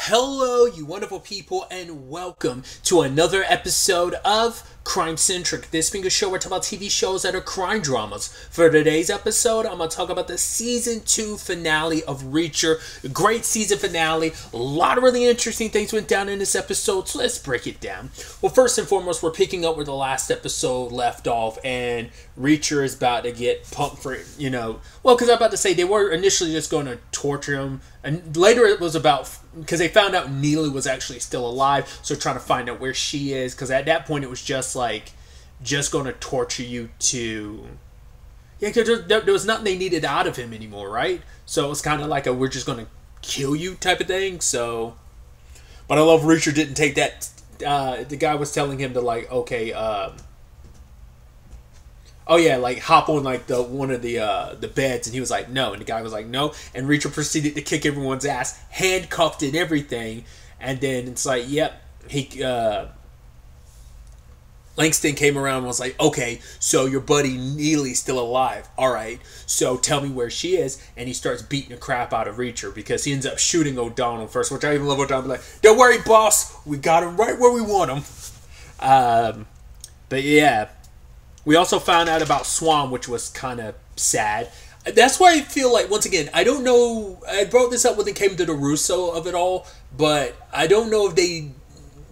Hello, you wonderful people, and welcome to another episode of Crime Centric. This being a show where I talk about TV shows that are crime dramas. For today's episode, I'm going to talk about the Season 2 finale of Reacher. Great season finale. A lot of really interesting things went down in this episode, so let's break it down. Well, first and foremost, we're picking up where the last episode left off, and Reacher is about to get pumped for, because I'm about to say they were initially just going to torture him, and later it was about, because they found out Neely was actually still alive, so trying to find out where she is, because at that point it was just going to torture you to, because there was nothing they needed out of him anymore, right? So it was kind of like we're just going to kill you type of thing. So, but I love Reacher didn't take that. The guy was telling him to hop on one of the beds, and he was like, no, and the guy was like, no, and Reacher proceeded to kick everyone's ass, handcuffed and everything, and then it's like, yep, Langston came around and was like, okay, so your buddy Neely's still alive, alright, so tell me where she is, and he starts beating the crap out of Reacher, because he ends up shooting O'Donnell first, which I even love O'Donnell, like, don't worry, boss, we got him right where we want him. But yeah, we also found out about Swan, which was kind of sad. That's why I feel like, once again, I don't know, I brought this up when it came to the Russo of it all, but I don't know if they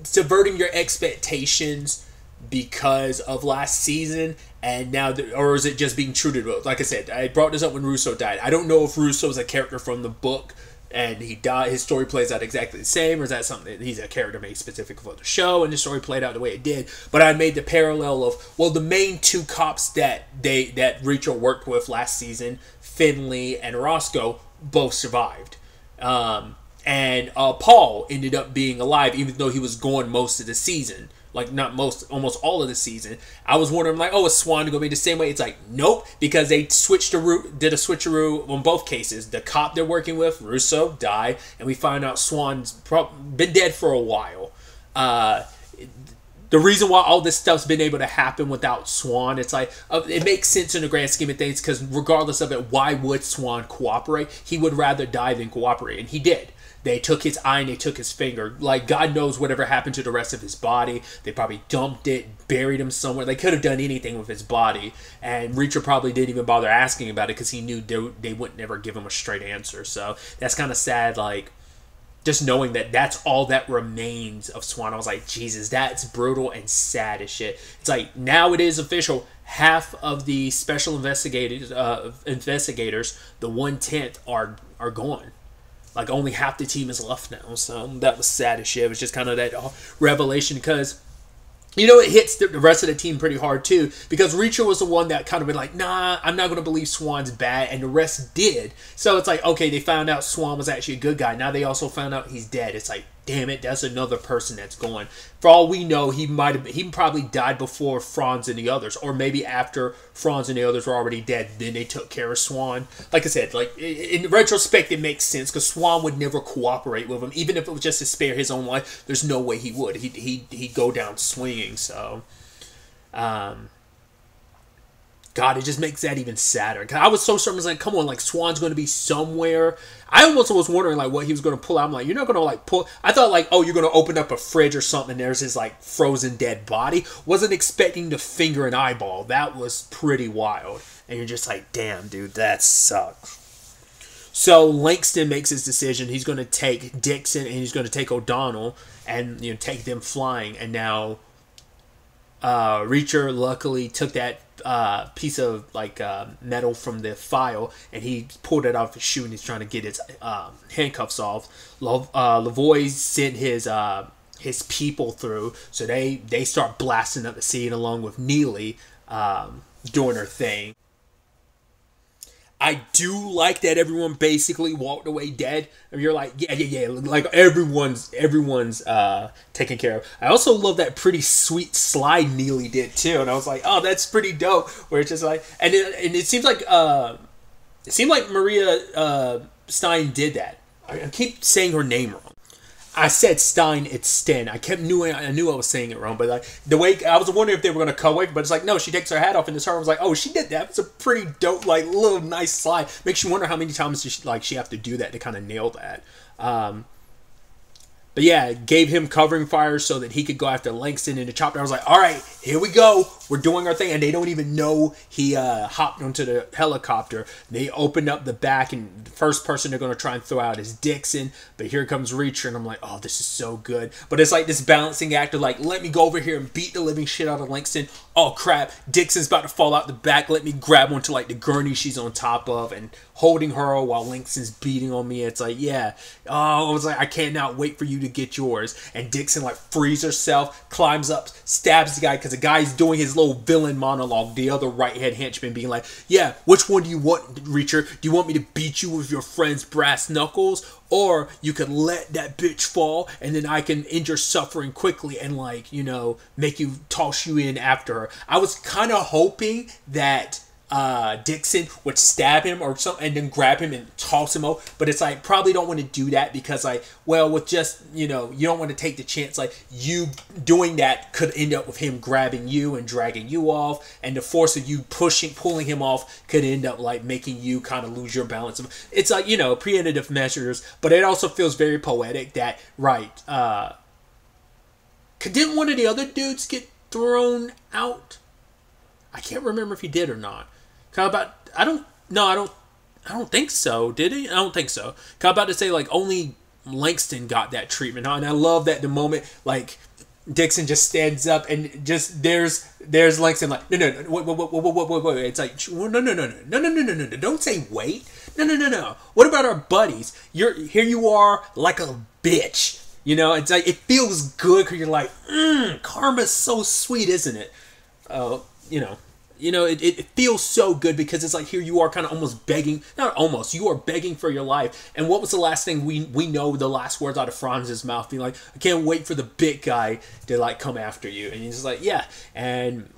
subverting your expectations because of last season, and now, or is it just being true to the book? Like I said, I brought this up when Russo died. I don't know if Russo is a character from the book, and he died, his story plays out exactly the same, or is that something that he's a character made specific for the show, and the story played out the way it did. But I made the parallel of, well, the main two cops that Reacher worked with last season, Finley and Roscoe, both survived. And Paul ended up being alive, even though he was gone most of the season. Like, not most, almost all of the season. I was wondering, like, oh, is Swan going to be the same way? It's like, nope, because they did a switcheroo on both cases. The cop they're working with, Russo, died, and we find out Swan's been dead for a while. The reason why all this stuff's been able to happen without Swan, it's like, it makes sense in the grand scheme of things, because regardless of it, why would Swan cooperate? He would rather die than cooperate, and he did. They took his eye and they took his finger. Like, God knows whatever happened to the rest of his body. They probably dumped it, buried him somewhere. They could have done anything with his body. And Reacher probably didn't even bother asking about it because he knew they would never give him a straight answer. So that's kind of sad, like, just knowing that that's all that remains of Swan. I was like, Jesus, that's brutal and sad as shit. It's like, now it is official. Half of the special investigators, the 1/10, are gone. Like, only half the team is left now. So that was sad as shit. It was just kind of that revelation, because, it hits the rest of the team pretty hard too, because Reacher was the one that kind of been like, nah, I'm not going to believe Swan's bad, and the rest did. So it's like, okay, they found out Swan was actually a good guy. Now they also found out he's dead. It's like, damn it, that's another person that's going. For all we know, he probably died before Franz and the others, or maybe after Franz and the others were already dead, then they took care of Swan. Like I said, like, in retrospect, it makes sense, because Swan would never cooperate with him, even if it was just to spare his own life. There's no way he would. He'd go down swinging. So, God, it just makes that even sadder. I was so certain, I was like, come on, like, Swan's going to be somewhere. I almost was wondering, like, what he was going to pull out. I'm like, you're not going to, like, pull. I thought, like, oh, you're going to open up a fridge or something, and there's his, like, frozen dead body. Wasn't expecting to finger an eyeball. That was pretty wild. And you're just like, damn, dude, that sucks. So Langston makes his decision. He's going to take Dixon, and he's going to take O'Donnell, and, take them flying. And now Reacher luckily took that piece of metal from the file, and he pulled it off his shoe, and he's trying to get his handcuffs off. Lavoie sent his people through, so they start blasting up the scene along with Neely doing her thing. I do like that everyone basically walked away dead. And you're like, yeah. Like, everyone's taken care of. I also love that pretty sweet slide Neely did too. And I was like, oh, that's pretty dope. Where it's just like, and it seems like Maria Stein did that. I keep saying her name wrong. I said Stein, it's Sten. I knew I was saying it wrong, but like the way I was wondering if they were going to cut away, but it's like, no, she takes her hat off, and this her. I was like, oh, she did that. It's a pretty dope, like, little nice slide. Makes you wonder how many times she have to do that to kind of nail that. But yeah, gave him covering fire so that he could go after Langston in the chopper. I was like, all right, here we go. We're doing our thing. And they don't even know he hopped onto the helicopter. They opened up the back, and the first person they're going to try and throw out is Dixon. But here comes Reacher, and I'm like, oh, this is so good. But it's like this balancing act of like, let me go over here and beat the living shit out of Langston. Oh, crap. Dixon's about to fall out the back. Let me grab onto like the gurney she's on top of and holding her while Langston's beating on me. It's like, yeah. Oh, I was like, I cannot wait for you to get yours. And Dixon like frees herself, climbs up, stabs the guy because the guy's doing his little villain monologue. The other right-hand henchman being like, yeah, which one do you want, Reacher? Do you want me to beat you with your friend's brass knuckles? Or you could let that bitch fall and then I can end your suffering quickly and like, you know, make you toss you in after her. I was kind of hoping that Dixon would stab him or something and then grab him and toss him over, but it's like probably don't want to do that because like, well, with just, you know, you don't want to take the chance like you doing that could end up with him grabbing you and dragging you off, and the force of you pulling him off could end up like making you kind of lose your balance. It's like, you know, preemptive measures, but it also feels very poetic that right, didn't one of the other dudes get thrown out? I can't remember if he did or not. I don't think so. Did he? I don't think so. I'm about to say like only Langston got that treatment, and I love that the moment like Dixon just stands up and just there's Langston like no wait. It's like no, don't say wait. No. What about our buddies? Here you are like a bitch. You know, it's like it feels good because you're like karma's so sweet, isn't it? You know, it feels so good because it's like here you are kind of almost begging, not almost, you are begging for your life. And what was the last thing we know, the last words out of Franz's mouth being like, I can't wait for the big guy to like come after you. And he's just like, yeah. And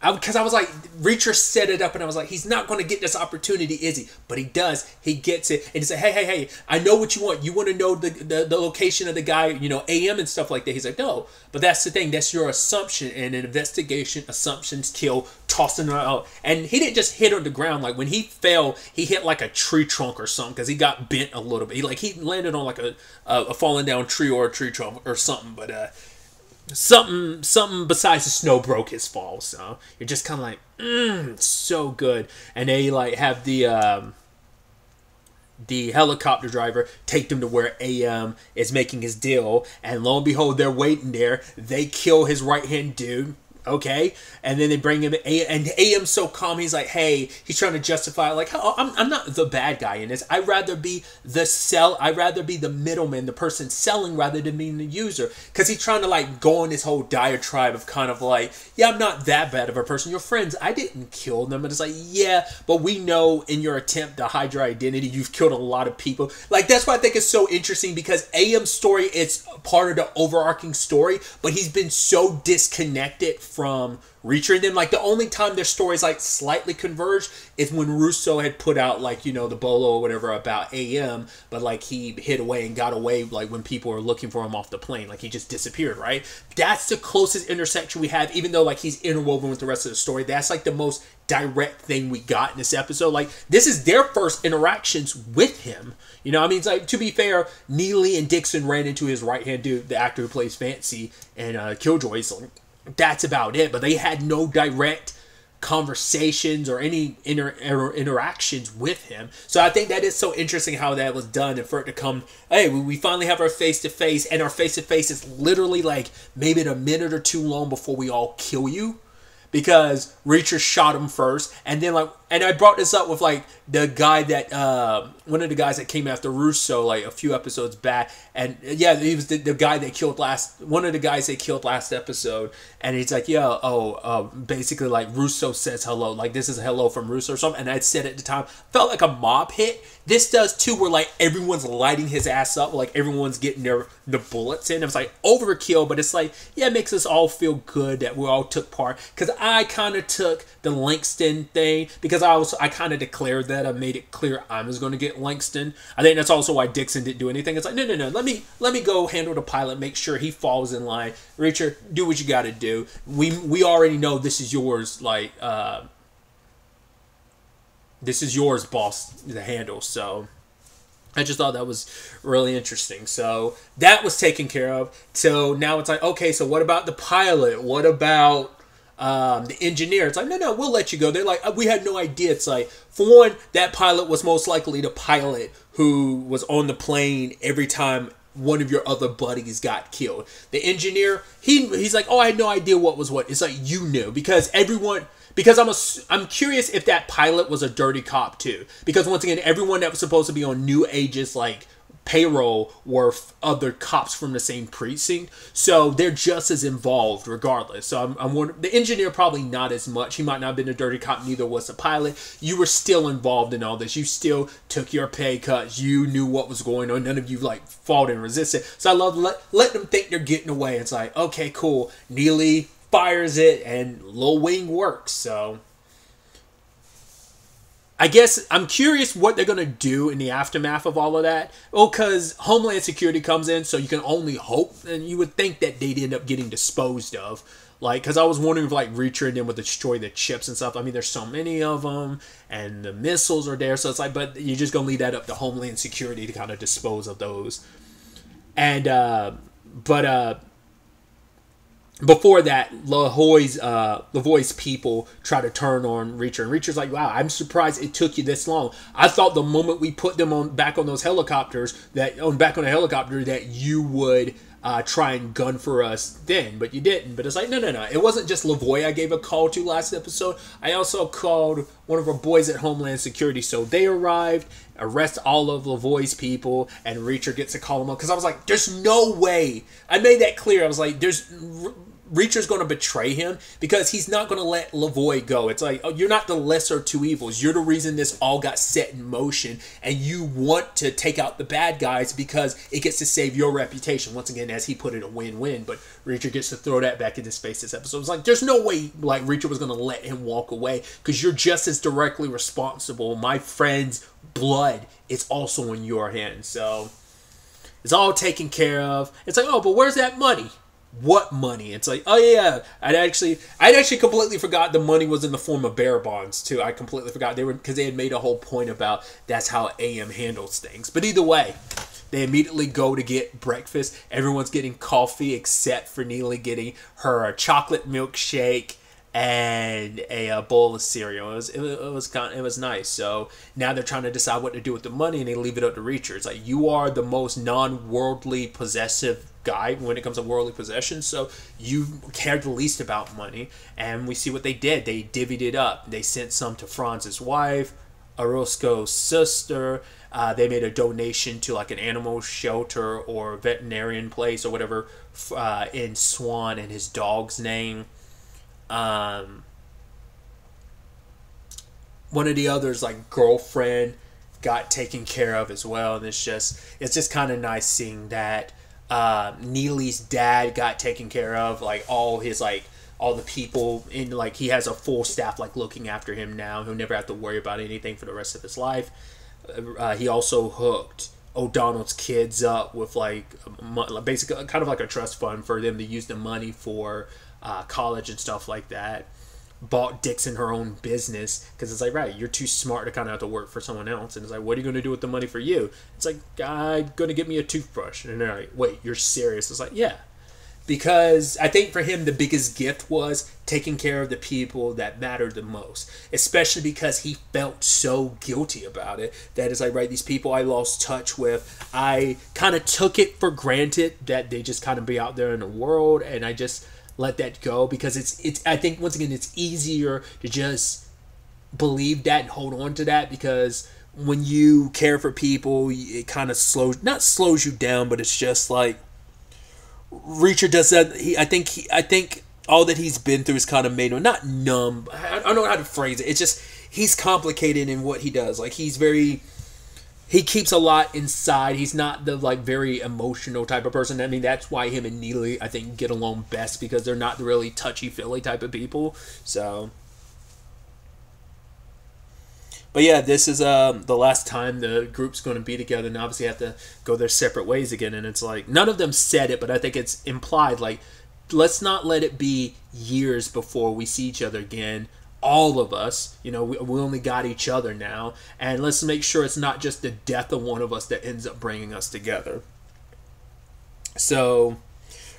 because I was like, Reacher set it up and I was like, he's not going to get this opportunity, is he? But he does. He gets it. And he's like, hey, I know what you want. You want to know the location of the guy, you know, AM and stuff like that. He's like, no. But that's the thing. That's your assumption. And an investigation, assumptions kill, tossing her out. And he didn't just hit on the ground. Like when he fell, he hit like a tree trunk or something because he got bent a little bit. He landed on like a falling down tree or a tree trunk or something. But something besides the snow broke his fall, so you're just kind of like so good. And they like have the helicopter driver take them to where AM is making his deal, and lo and behold, they're waiting there. They kill his right hand dude. Okay, and then they bring him and AM's so calm. He's like, hey, he's trying to justify like, oh, I'm not the bad guy in this. I'd rather be the middleman, the person selling, rather than being the user. Because he's trying to like go on this whole diatribe of kind of like, yeah, I'm not that bad of a person. Your friends, I didn't kill them. And it's like, yeah, but we know in your attempt to hide your identity, you've killed a lot of people. Like that's why I think it's so interesting, because AM's story is part of the overarching story, but he's been so disconnected from Reacher. And then like the only time their stories like slightly converged is when Russo had put out like, you know, the bolo or whatever about AM, but like he hid away and got away like when people were looking for him off the plane, like he just disappeared, right? That's the closest intersection we have, even though like he's interwoven with the rest of the story. That's like the most direct thing we got in this episode. Like this is their first interactions with him. You know, I mean, it's like, to be fair, Neely and Dixon ran into his right hand dude, the actor who plays Fancy and Killjoy. So that's about it. But they had no direct conversations or any interactions with him. So I think that is so interesting how that was done, and for it to come, hey, we finally have our face-to-face, and our face-to-face is literally like maybe a minute or two long before we all kill you. Because Reacher shot him first, and then like, and I brought this up with like the guy that one of the guys that came after Russo like a few episodes back, and yeah, he was the guy they killed one of the guys they killed last episode, and he's like, yeah, basically like Russo says hello, like this is a hello from Russo or something, and I said at the time, felt like a mob hit. This does too, where like everyone's lighting his ass up, like everyone's getting the bullets in. It was like overkill, but it's like, yeah, it makes us all feel good that we all took part. Because I kind of took the Langston thing, because I kind of declared that. I made it clear I was going to get Langston. I think that's also why Dixon didn't do anything. It's like, no, let me go handle the pilot, make sure he falls in line. Reacher, do what you got to do. We already know this is yours, like this is yours, boss, to handle. So I just thought that was really interesting. So that was taken care of. So now it's like, okay, so what about the pilot? What about the engineer? It's like, no, we'll let you go. They're like, we had no idea. It's like, for one, that pilot was most likely the pilot who was on the plane every time one of your other buddies got killed. The engineer, he's like, oh, I had no idea what was what. It's like, you knew, because everyone... Because I'm curious if that pilot was a dirty cop too. Because once again, everyone that was supposed to be on New Age's like payroll were other cops from the same precinct, so they're just as involved regardless. So I'm wondering, the engineer probably not as much. He might not have been a dirty cop. Neither was the pilot. You were still involved in all this. You still took your pay cuts. You knew what was going on. None of you like fought and resisted. So I love let them think they're getting away. It's like, okay, cool. Neely fires it and Lil Wing works. So I guess I'm curious what they're going to do in the aftermath of all of that. Well, because Homeland Security comes in, so you can only hope, and you would think that they'd end up getting disposed of. Like, because I was wondering if like Reacher and them would destroy the chips and stuff. I mean, there's so many of them, and the missiles are there, so it's like, but you're just going to leave that up to Homeland Security to kind of dispose of those. And before that, LaVoy's people try to turn on Reacher. And Reacher's like, wow, I'm surprised it took you this long. I thought the moment we put them back on those helicopters, that you would try and gun for us then. But you didn't. But it's like, no. It wasn't just LaVoy I gave a call to last episode. I also called one of our boys at Homeland Security. So they arrived, arrest all of LaVoy's people, and Reacher gets to call him up. Because I was like, there's no way. I made that clear. I was like, Reacher's going to betray him, because he's not going to let LaVoy go. It's like, oh, you're not the lesser of two evils. You're the reason this all got set in motion, and you want to take out the bad guys because it gets to save your reputation. Once again, as he put it, a win-win. But Reacher gets to throw that back into space this episode. It's like, there's no way like Reacher was going to let him walk away, because you're just as directly responsible. My friend's blood is also in your hands. So it's all taken care of. It's like, oh, but where's that money? What money? It's like, oh yeah, I'd actually completely forgot the money was in the form of bearer bonds too. I completely forgot because they had made a whole point about that's how AM handles things. But either way, they immediately go to get breakfast. Everyone's getting coffee except for Neely getting her chocolate milkshake and a bowl of cereal. It was nice. So now they're trying to decide what to do with the money, and they leave it up to Reacher. It's like, you are the most non-worldly possessive guy when it comes to worldly possessions, so you care the least about money. And we see what they did. They divvied it up. They sent some to Franz's wife, Orozco's sister. They made a donation to like an animal shelter or veterinarian place or whatever in Swan and his dog's name. One of the others, like girlfriend, got taken care of as well. And it's just kind of nice seeing that Neely's dad got taken care of, like all the people in, like, he has a full staff like looking after him now. He'll never have to worry about anything for the rest of his life. He also hooked O'Donnell's kids up with like basically kind of like a trust fund for them to use the money for college and stuff like that. Bought Dixon her own business, because it's like, right, you're too smart to kind of have to work for someone else. And it's like, what are you going to do with the money for you? It's like, I'm going to get me a toothbrush. And they're like, wait, you're serious? It's like, yeah. Because I think for him, the biggest gift was taking care of the people that mattered the most. Especially because he felt so guilty about it. That it's like, right, these people I lost touch with, I kind of took it for granted that they just kind of be out there in the world. And I just let that go, because it's I think once again it's easier to just believe that and hold on to that, because when you care for people, it kind of not slows you down, but it's just like Reacher does that. I think all that he's been through is kind of made him not numb. I don't know how to phrase it. It's just he's complicated in what he does. Like he keeps a lot inside. He's not the like very emotional type of person. I mean, that's why him and Neely, I think, get along best, because they're not the really touchy-feely type of people. So, but yeah, this is the last time the group's going to be together, and obviously have to go their separate ways again. And it's like, none of them said it, but I think it's implied, like, let's not let it be years before we see each other again. all of us. You know, we only got each other now, and let's make sure it's not just the death of one of us that ends up bringing us together. So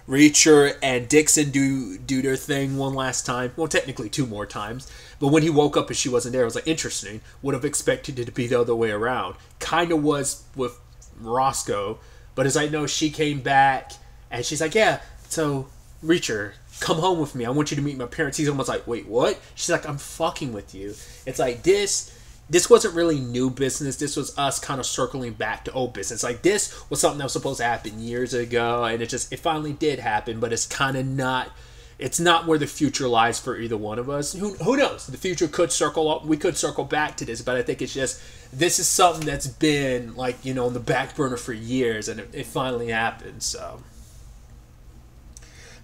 Reacher and Dixon do their thing one last time. Well, technically 2 more times. But when he woke up and she wasn't there, I was like, interesting. Would have expected it to be the other way around. Kind of was with Roscoe. But as I know, she came back and she's like, yeah, so Reacher, come home with me. I want you to meet my parents. He's almost like, wait, what? She's like, I'm fucking with you. It's like this wasn't really new business. This was us kind of circling back to old business. Like, this was something that was supposed to happen years ago, and it finally did happen, but it's kind of not, it's not where the future lies for either one of us. Who knows? The future could circle up. We could circle back to this, but I think it's just, this is something that's been, like, you know, on the back burner for years, and it finally happened, so.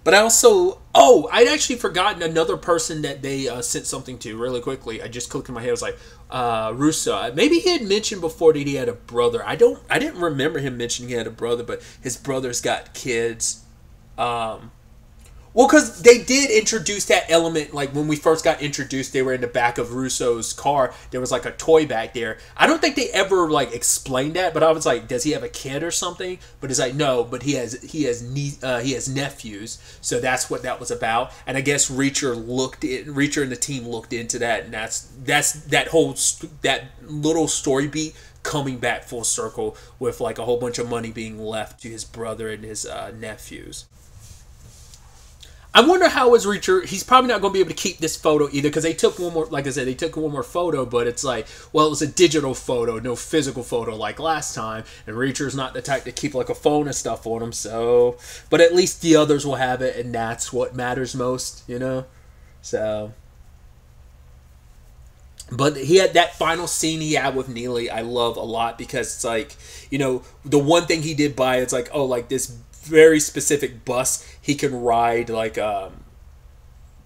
But I also, I'd actually forgotten another person that they sent something to really quickly. I just clicked in my head. I was like, Russo. Maybe he had mentioned before that he had a brother. I didn't remember him mentioning he had a brother, but his brother's got kids. Well, because they did introduce that element, like when we first got introduced, they were in the back of Russo's car. There was like a toy back there. I don't think they ever like explained that, but I was like, does he have a kid or something? But it's like, no, but he has nephews, so that's what that was about. And I guess Reacher and the team looked into that, and that's that little story beat coming back full circle with like a whole bunch of money being left to his brother and his nephews. I wonder how is Reacher, he's probably not going to be able to keep this photo either, because they took one more, like I said, they took one more photo, but it's like, well, it was a digital photo, no physical photo like last time, and Reacher's not the type to keep like a phone and stuff on him, so, but at least the others will have it, and that's what matters most, you know, so. But he had that final scene he had with Neely, I love a lot, because it's like, you know, the one thing he did buy, it's like, oh, like this very specific bus he can ride like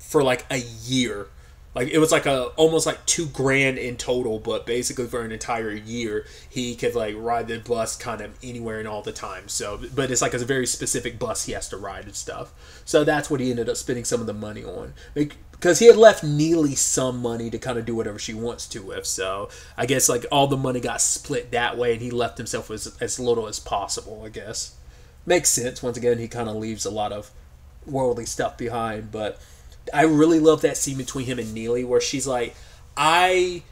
for like a year. Like it was like almost like $2,000 in total, but basically for an entire year he could like ride the bus kind of anywhere and all the time. So, but it's like a very specific bus he has to ride and stuff. So that's what he ended up spending some of the money on, because he had left Neely some money to kind of do whatever she wants to with. So I guess like all the money got split that way, and he left himself with as little as possible, I guess. Makes sense. Once again, he kind of leaves a lot of worldly stuff behind. But I really love that scene between him and Neely where she's like, I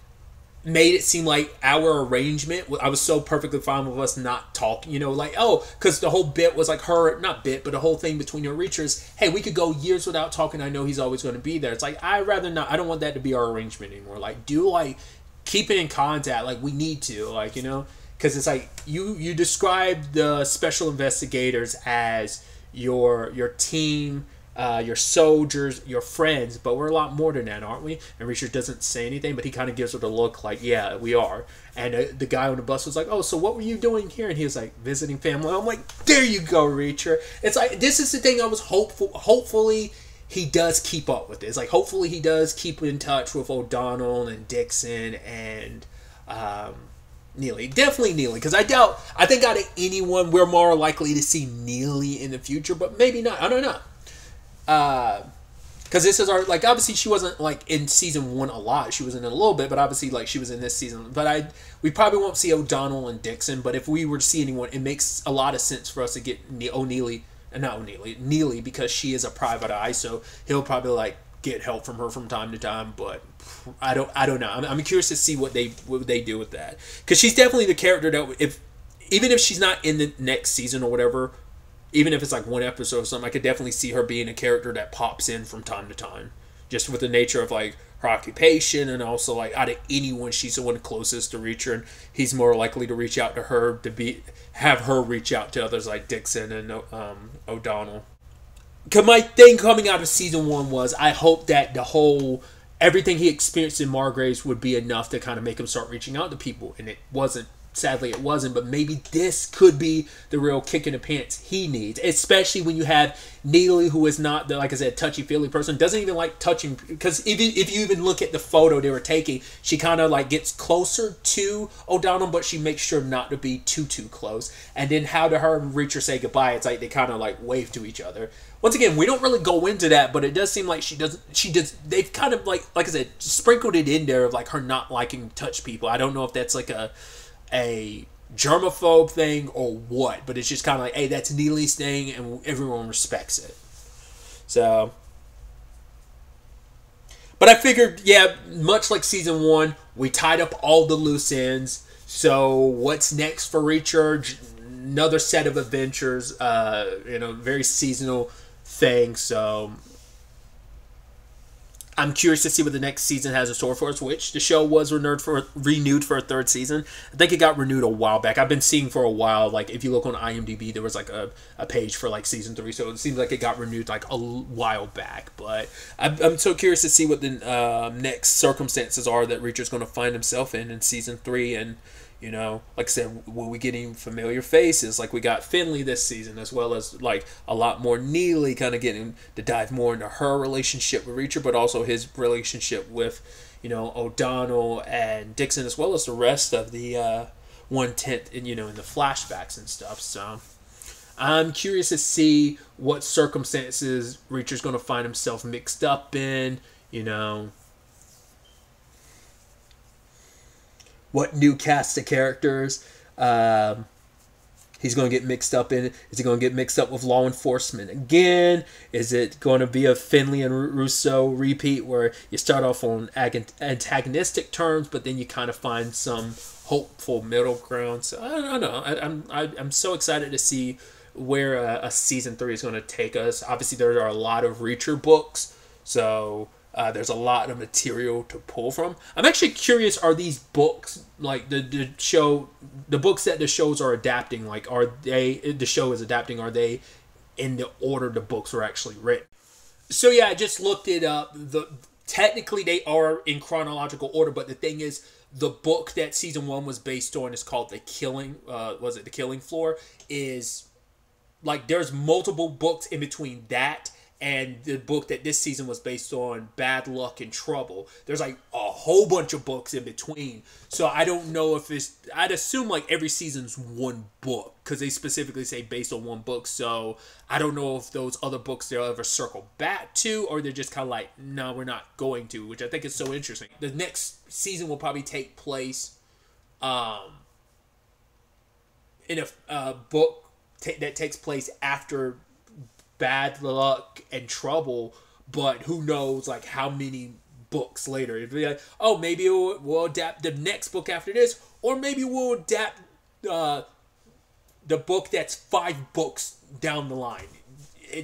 made it seem like our arrangement, I was so perfectly fine with us not talking, you know, like, oh, because the whole bit was like her, not bit, but the whole thing between her and Reacher is, hey, we could go years without talking. I know he's always going to be there. It's like, I'd rather not, I don't want that to be our arrangement anymore. Like, do like, keep it in contact. Like, we need to, like, you know. Because it's like, you describe the special investigators as your team, your soldiers, your friends, but we're a lot more than that, aren't we? And Richard doesn't say anything, but he kind of gives her the look like, yeah, we are. And the guy on the bus was like, oh, so what were you doing here? And he was like, visiting family. I'm like, there you go, Richard. It's like, this is the thing I was hopefully he does keep up with this. Like, hopefully he does keep in touch with O'Donnell and Dixon and Neely. Definitely Neely, because I think out of anyone, we're more likely to see Neely in the future, but maybe not. I don't know. Because this is our, like, obviously she wasn't, like, in season 1 a lot. She was in it a little bit, but obviously, like, she was in this season. But we probably won't see O'Donnell and Dixon, but if we were to see anyone, it makes a lot of sense for us to get Neely, because she is a private eye, so he'll probably, like, get help from her from time to time, but I don't know. I'm curious to see what they do with that, because she's definitely the character that even if she's not in the next season or whatever, even if it's like one episode or something, I could definitely see her being a character that pops in from time to time, just with the nature of like her occupation, and also like out of anyone, she's the one closest to Reacher, and he's more likely to reach out to her have her reach out to others like Dixon and O'Donnell. Because my thing coming out of season 1 was, I hope that everything he experienced in Margraves would be enough to kind of make him start reaching out to people, and it wasn't sadly it wasn't, but maybe this could be the real kick in the pants he needs, especially when you have Neely, who is not the, like I said, touchy-feely person, doesn't even like touching, because if you even look at the photo they were taking, she kind of like gets closer to O'Donnell, but she makes sure not to be too close. And then how do her and Reacher say goodbye? It's like they kind of like wave to each other. Once again, we don't really go into that, but it does seem like they've kind of like I said, sprinkled it in there of like her not liking to touch people. I don't know if that's like a germaphobe thing or what, but it's just kind of like, hey, that's Neely's thing and everyone respects it. So, but I figured, yeah, much like season 1, we tied up all the loose ends. So what's next for Reacher? Another set of adventures, very seasonal thing. So I'm curious to see what the next season has in store for us, which the show was renewed for a third season. I think it got renewed a while back. I've been seeing for a while, like if you look on IMDb, there was like a page for like season 3, so it seems like it got renewed like a while back. But I'm so curious to see what the next circumstances are that Reacher's going to find himself in season 3. And like I said, will we getting familiar faces? Like we got Finley this season, as well as like a lot more Neely, kind of getting to dive more into her relationship with Reacher, but also his relationship with, O'Donnell and Dixon, as well as the rest of the 1/10, in the flashbacks and stuff. So I'm curious to see what circumstances Reacher's going to find himself mixed up in, what new cast of characters he's going to get mixed up in. Is he going to get mixed up with law enforcement again? Is it going to be a Finley and Russo repeat where you start off on antagonistic terms, but then you kind of find some hopeful middle ground? So I don't know. I'm so excited to see where a season 3 is going to take us. Obviously, there are a lot of Reacher books, so there's a lot of material to pull from. I'm actually curious, are these books, like the books that the shows are adapting, like the show is adapting, are they in the order the books were actually written? So yeah, I just looked it up. Technically they are in chronological order, but the thing is, the book that season 1 was based on is called The Killing Floor, is like there's multiple books in between that and the book that this season was based on, Bad Luck and Trouble. There's like a whole bunch of books in between. So I don't know if I'd assume like every season's one book, because they specifically say based on one book. So I don't know if those other books they'll ever circle back to, or they're just kind of like, no, we're not going to, which I think is so interesting. The next season will probably take place in a book that takes place after Bad Luck and Trouble, but who knows like how many books later. It'd be like, oh, maybe we'll adapt the next book after this, or maybe we'll adapt the book that's 5 books down the line.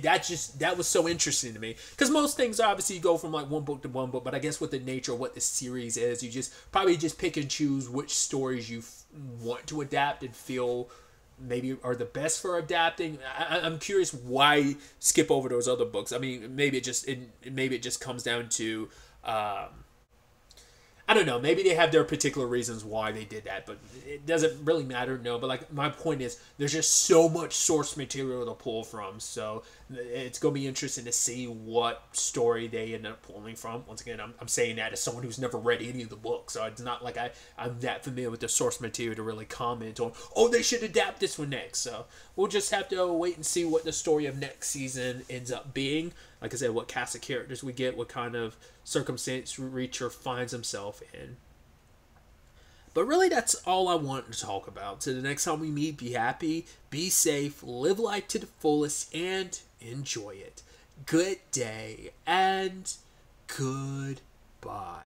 That was so interesting to me, because most things obviously you go from like one book to one book, but I guess with the nature of what the series is, you just probably just pick and choose which stories you want to adapt and feel maybe are the best for adapting. I'm curious why skip over those other books. I mean, maybe it just comes down to I don't know. Maybe they have their particular reasons why they did that, but it doesn't really matter. No, but like my point is, there's just so much source material to pull from. So it's going to be interesting to see what story they end up pulling from. Once again, I'm saying that as someone who's never read any of the books, so it's not like I'm that familiar with the source material to really comment on, oh, they should adapt this one next. So we'll just have to wait and see what the story of next season ends up being. Like I said, what cast of characters we get, what kind of circumstance Reacher finds himself in. But really, that's all I want to talk about. So the next time we meet, be happy, be safe, live life to the fullest, and enjoy it. Good day, and goodbye.